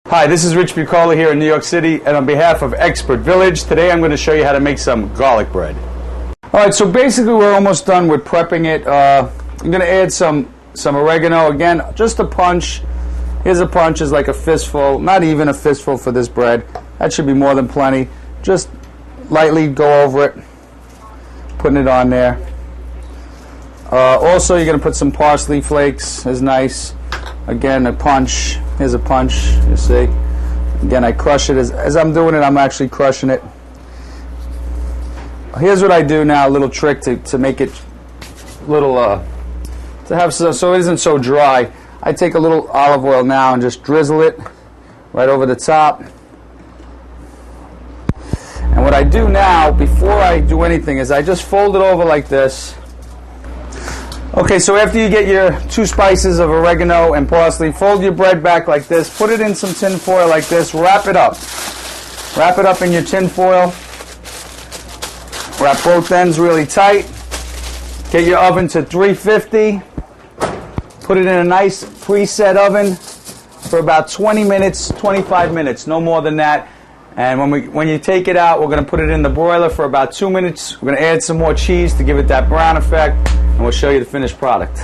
Hi, this is Rich Bucola here in New York City, and on behalf of Expert Village, today I'm going to show you how to make some garlic bread. Alright, so basically we're almost done with prepping it. I'm going to add some oregano. Again, just a punch. Here's a punch, is like a fistful, not even a fistful for this bread. That should be more than plenty. Just lightly go over it, putting it on there. Also, you're going to put some parsley flakes, is nice. Again, a punch. Here's a punch, you see. Again, I crush it. As I'm doing it, I'm actually crushing it. Here's what I do now, a little trick to make it little, to have so it isn't so dry. I take a little olive oil now and just drizzle it right over the top. And what I do now, before I do anything, is I just fold it over like this. Okay, so after you get your 2 spices of oregano and parsley, fold your bread back like this, put it in some tin foil like this, wrap it up. Wrap it up in your tin foil. Wrap both ends really tight. Get your oven to 350. Put it in a nice preset oven for about 20 minutes, 25 minutes, no more than that. And when you take it out, we're going to put it in the broiler for about 2 minutes. We're going to add some more cheese to give it that brown effect, and we'll show you the finished product.